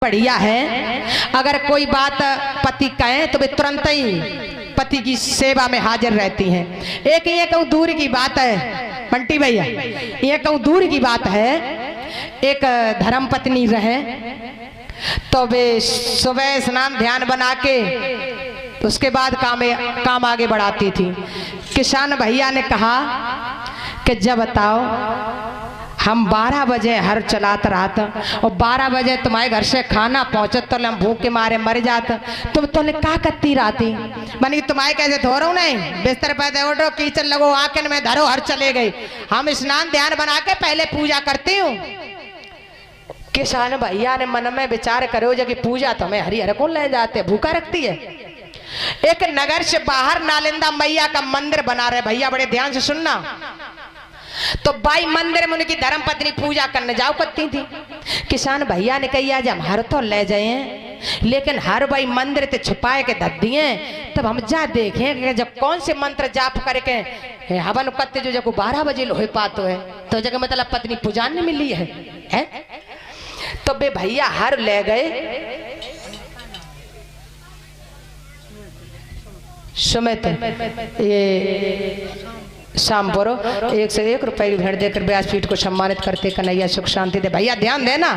बढ़िया है। अगर कोई बात पति कहे तो वे तुरंत ही पति की सेवा में हाजिर रहती हैं। एक ये कहूँ दूर की बात है बंटी भैया, ये कहूँ दूर की बात है, एक धर्म पत्नी रहे तो वे सुबह स्नान ध्यान बना के उसके बाद काम आगे बढ़ाती थी। किसान भैया ने कहा कि जब बताओ हम 12 बजे हर चलाता रहता और 12 बजे तुम्हारे घर से खाना पहुंचत तो हम भूख के मारे मर जाता, तुम तोने क्या करती रहती? मानी तुम्हारे कैसे धो रहा हूँ नहीं, बिस्तर पर दे उठो कीचड़ लगो आके में धरो हर चले गई, हम स्नान ध्यान बना के पहले पूजा करती हूँ। किसान भैया ने मन में विचार करो जो कि पूजा तो हमें हरिहर कौन ले जाते, भूखा रखती है। एक नगर से बाहर नालंदा मैया का मंदिर बना रहे, भैया बड़े ध्यान से सुनना। तो बाई मंदिर में उनकी धर्म पत्नी पूजा करने जाओ करती थी। किसान भैया ने कही आज हमारे तो ले जाए, लेकिन हर बाई मंदिर ते छुपाए के धर दिए, तब हम जा देखें कि जब कौन से मंत्र जाप करके हवन करते जो जब 12 बजे लोहे पातो है तो जगह मतलब पत्नी पूजा नहीं मिली है? तो बे भैया हर ले गए सुमित ये शाम बोरो 1 से 1 रुपए की भेंट देकर व्यासपीठ को सम्मानित करते कन्हैया सुख शांति दे। भैया ध्यान देना,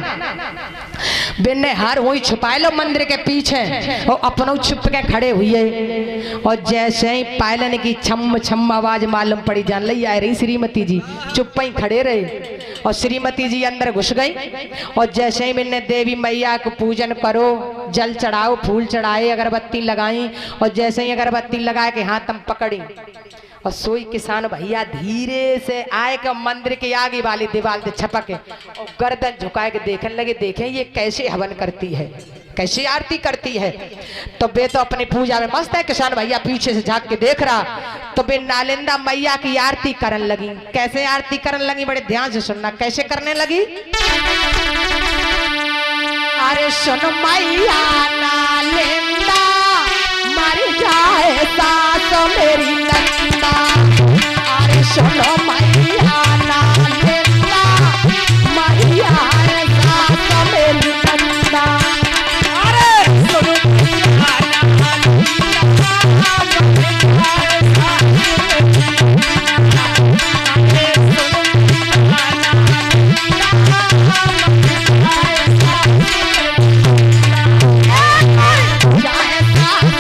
बिन्ने हार वही छुपाए लो मंदिर के पीछे और अपनों छुप के खड़े हुए और जैसे ही पायलन की छम छम आवाज मालूम पड़ी जान ली आ रही श्रीमती जी चुप ही खड़े रहे और श्रीमती जी अंदर घुस गई और जैसे ही मैंने देवी मैया को पूजन करो, जल चढ़ाओ, फूल चढ़ाए, अगरबत्ती लगाई और जैसे ही अगरबत्ती लगा के हाथ हम पकड़ी और सोई किसान भैया धीरे से आए के मंदिर के आगे वाली दीवार से छपक और गर्दन झुकाए के देखने लगे, देखें ये कैसे हवन करती है, कैसे आरती करती है। तो बे तो अपनी पूजा में मस्त है। किसान भैया पीछे से झांक के देख रहा तो बे नालंदा मैया की आरती करने लगी। कैसे आरती करने लगी, बड़े ध्यान से सुनना कैसे करने लगी। अरे सुन मैया नालंदा मर जाए सास मेरी नंदा, अरे सुनो मैया नालंदा मर जाए सास मेरी नंदा, अरे सुनो मैया नालंदा मर जाए सास मेरी नंदा, अरे सुनो मैया नालंदा मर जाए सास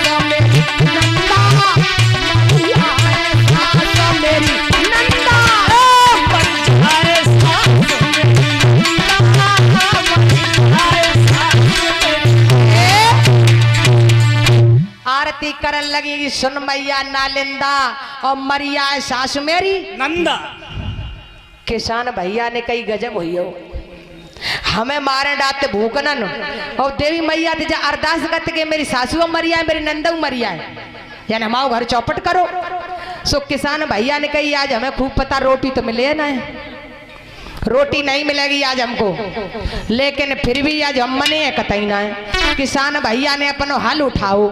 आरती करन लगी। सुन मैया नालंदा और मरिया सास मेरी नंदा। किसान भैया ने कई गजब हुई हो, हमें मारे डाते भूखनन और देवी मैया ते अरदास करते के मेरी सासू मरिया है, मेरी नंदा मरिया है, यानी हमारे घर चौपट करो। सो किसान भैया ने कही आज हमें खूब पता रोटी तो मिले ना है, रोटी नहीं मिलेगी आज हमको, लेकिन फिर भी आज हम मने कतई ना है। किसान भैया ने अपनो हल उठाओ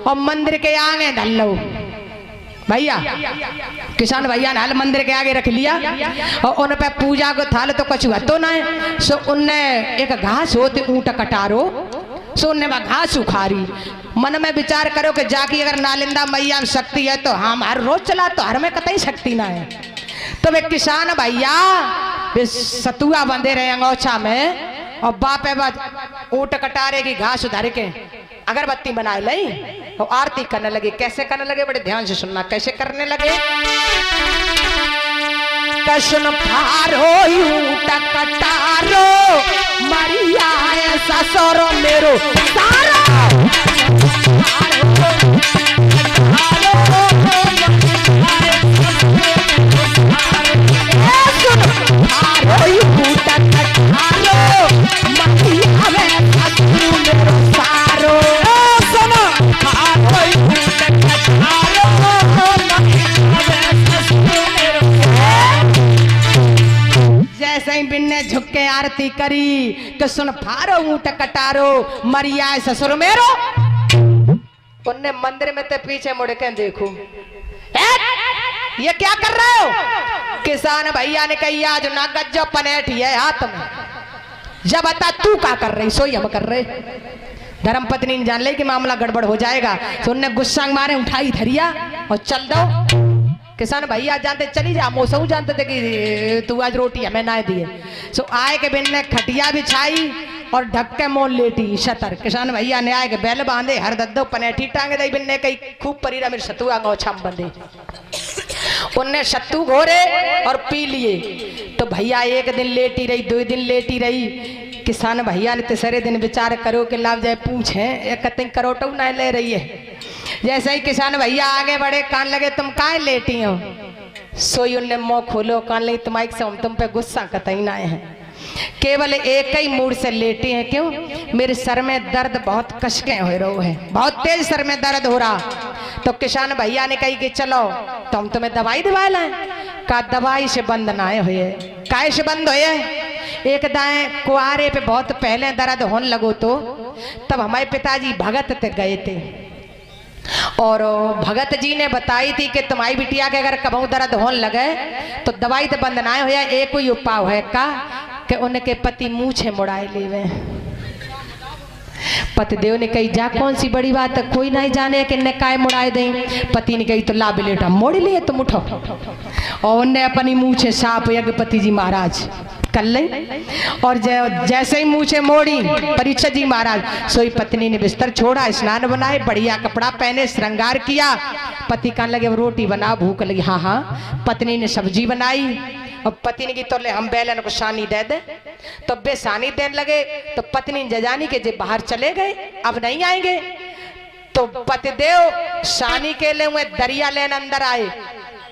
और मंदिर के आगे ढल लो। भैया किसान भैया ने हल मंदिर के आगे रख लिया और उन पे पूजा को थाल तो कुछ हतो ना है। सो उनने एक घास होती ऊंट कटारो, सो उनने वह घास उखारी। मन में विचार करो कि जाके अगर नालंदा मैया में शक्ति है तो हम हर रोज चला तो हर में कतई शक्ति ना है। तो वे किसान भैया वे सतुआ बंधे रहे अंगोछा में और बापे बाद ऊंट कटारे की घास उधर के अगरबत्ती बनाए ली और आरती करने लगे। कैसे करने लगे, बड़े ध्यान से सुनना कैसे करने लगे। कृष्ण फारो ऊंट कटारो मरिया ससुरो मेरो सारो, जैसे ही बिन्ने झुक के आरती करी कि सुन फारो ऊंट कटारो मरिया ससुर मेरो। उनने मंदिर में ते पीछे मुड़ के देखो ये क्या कर रहे हो। किसान भैया ने कही आज ना गज्जो पनेठी है हाथ में, जब बता तू का कर रही, सोई हम कर रहे। धर्म पत्नी ने जान ले कि मामला गड़बड़ हो जाएगा, तो उनने गुस्सा मारे उठाई धरिया और चल दो। किसान भैया जानते चली जा, मौसम जानते थे कि तू आज रोटी हमें ना दिए। सो आए के बिन ने खटिया बिछाई और ढक्के मोल लेटी शतर। किसान भैया ने आए के बैल बांधे, हर दद्दो पनेठी टांगे दई बिन ने कई खूब परीरा मेरे सतु आंगो छम बंधे। उनने सत्तू घोरे और पी लिए। तो भैया एक दिन लेटी रही, 2 दिन लेटी रही। किसान भैया ने तीसरे दिन विचार करो कि लाभ जाए पूछे एक करोटो ना ले रही है। जैसे ही किसान भैया आगे बढ़े, कान लगे तुम काहे लेटी हो? सोई उनने मुंह खोलो, कान लगी तुम्हारी से हम तुम पे गुस्सा कतई ना है, केवल एक ही मूड से लेटी हैं। क्यों? मेरे सर में दर्द बहुत कशके हो रहा है, बहुत तेज सर में दर्द हो रहा। तो किसान भैया ने कही कि चलो तो हम तुम्हें दवाई दिवा लाएं। का दवाई से बंद ना हुए, काय से बंद हुए? एक दाएं कुआरे पे बहुत पहले दर्द होने लगो तो तब हमारे पिताजी भगत ते गए थे और भगत जी ने बताई थी कि तुम्हारी बिटिया के अगर कबहू दर्द होने लगे तो दवाई तो बंद ना होया, एक ही उपाय है का कि उनके पति मूछे मुड़ाए लेवे। पतिदेव ने कही जा कौन सी बड़ी बात है, कोई नहीं जाने कि इन्हें काय मुड़ाए दें। पति ने कही तो ला बेटा मोड़ लिए तुम उठो, और उन्हें अपनी मूछे साप यज्ञपति जी महाराज कर ले। और जैसे ही मूछे मोड़ी परीक्षित जी महाराज, सोई पत्नी ने बिस्तर छोड़ा, स्नान बनाए, बढ़िया कपड़ा पहने, श्रृंगार किया। पति कहने लगे रोटी बना, भूख लगी। हाँ हाँ। पत्नी ने सब्जी बनाई और पति ने की तो ले हम बेलन को सानी दे दे। तो बे सानी देने लगे तो पत्नी जजानी के जे बाहर चले गए, अब नहीं आएंगे। तो पतिदेव सानी के ले हुए दरिया लेने अंदर आए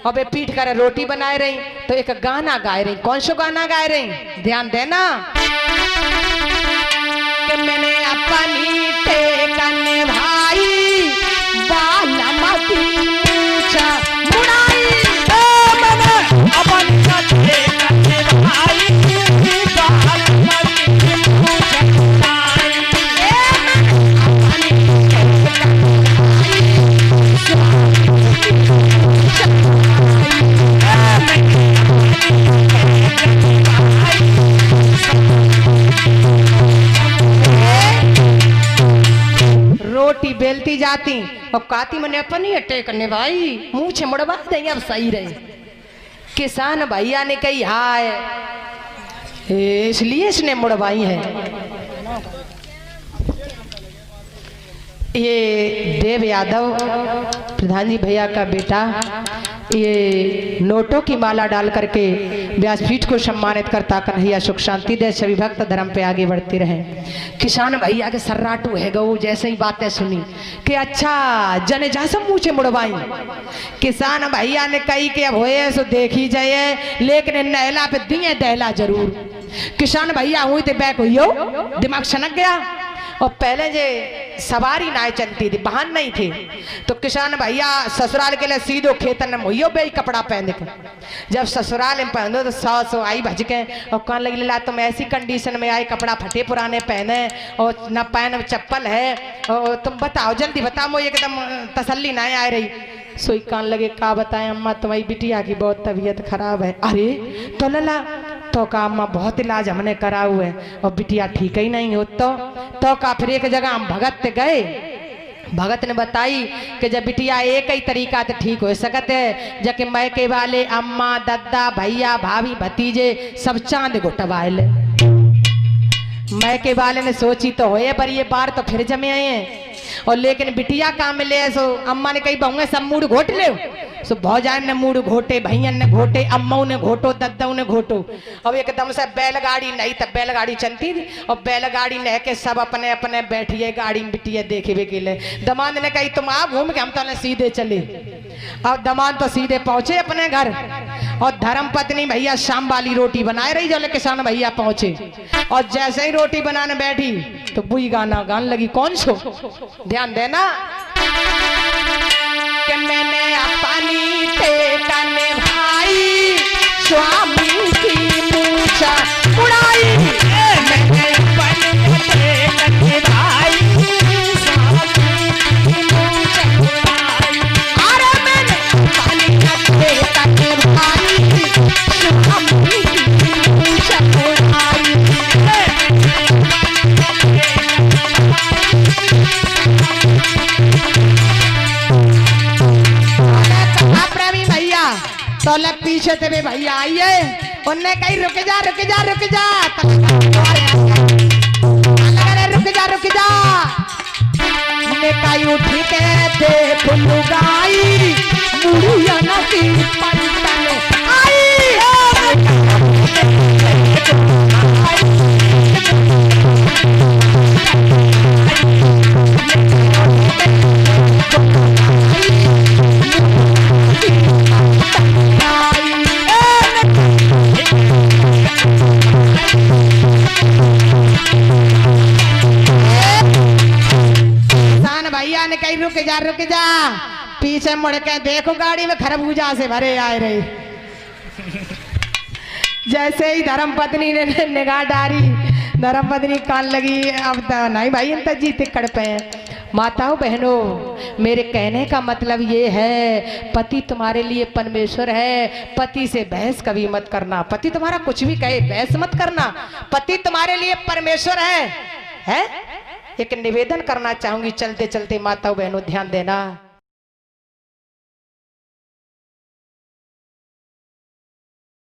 और वे पीट कर रोटी बनाए रही। तो एक गाना गाए रही। कौन सा गाना गाए रही? ध्यान देना कि मैंने अपनी टेकन भाई बालमती मूछा मुड़ाई, मैंने अपनी टेकन भाई बालमती मूछा मुड़ाई, रोटी बेलती जाती और काती मैंने अपनी अटैक करने भाई मुंह से मुड़वा देंगे, अब सही रहे। किसान भैया ने कही हाय इसलिए इसने मुड़वाई है। ये देव यादव प्रधान जी भैया का बेटा, ये नोटों की माला डाल करके व्यासपीठ को सम्मानित करता कन्हैया सुख शांति दे, सभी भक्त धर्म पे आगे बढ़ते रहे। किसान भैया के सर्राटू है गऊ जैसे ही बातें सुनी कि अच्छा जने जा सब मुँह से मुड़वाई। किसान भैया ने कही कि अब होए सो देखी जाए, लेकिन नहला पे दिए दहला जरूर। किसान भैया हुई थे बैक हुई दिमाग सनक गया। और पहले जे सवारी नाय चलती थी, वाहन नहीं थे, तो किसान भैया ससुराल के लिए सीधो खेतन में मुहियो बे कपड़ा पहन के। जब ससुराल में पहनो तो सास आई भज के और कहने लगी ला तुम ऐसी कंडीशन में आए, कपड़ा फटे पुराने पहने और न पैन चप्पल है, और तुम बताओ जल्दी बताओ, वो एकदम तसल्ली ना आ रही। सोई कान लगे का बताएं अम्मा तुम्हारी बिटिया की बहुत तबीयत खराब है। अरे तो लला तो का अम्मा बहुत इलाज हमने करा हुआ है और बिटिया ठीक ही नहीं हो। तो का फिर एक जगह हम भगत गए, भगत ने बताई कि जब बिटिया एक ही तरीका से ठीक हो सकते है, जबकि मैके वाले अम्मा दद्दा भैया भाभी भतीजे सब चांद घुटवाए ले। मैके वाले ने सोची तो होए पर ये बार तो फिर जमे आए हैं, और लेकिन बिटिया काम मिले। सो अम्मा ने कही बहुए सब मूड घोट ले। सो भौजान ने मूड घोटे, भैया ने घोटे, अम्मा ने घोटो, दद्दा ने घोटो। अब एकदम से बैलगाड़ी नहीं तब बैलगाड़ी चलती थी, और बैलगाड़ी ने के सब अपने अपने बैठिए गाड़ी में बिटिया देखे के लिए। दमाद ने कही तुम आप घूम के हम तो सीधे चले। और दमाद तो सीधे पहुंचे अपने घर, और धर्म पत्नी भैया शाम वाली रोटी बनाए रही जो किसान भैया पहुंचे। और जैसे ही रोटी बनाने बैठी तो बुई गाना गान लगी। कौन सो? ध्यान देना कि मैंने अपनी टेकन भाई स्वामी की मूछा मुड़ाई, मैंने अपनी टेकन भाई स्वामी की मूछा मुड़ाई, अरे मैंने अपनी टेकन भाई स्वामी की मूछा मुड़ाई। पीछे से वे भैया आइए, उनने कही रुक जा रुक जा रुक जा, रुक जा रुक जा। ने कही उठी के देख लुगाई, मुड़िया नसी पलटन आई। भैया ने कही रुक जा, पीछे मुड़ के देखो गाड़ी में खरबूजा से भरे आए रहे। जैसे ही धर्मपत्नी ने निगाह डाली, धर्मपत्नी कान लगी, अब तो नहीं भाई इन तक जीते कड़ पे। माताओं बहनों, मेरे कहने का मतलब ये है, पति तुम्हारे लिए परमेश्वर है, पति से बहस कभी मत करना। पति तुम्हारा कुछ भी कहे बहस मत करना, पति तुम्हारे लिए परमेश्वर है? एक निवेदन करना चाहूंगी, चलते चलते माताओं बहनों ध्यान देना।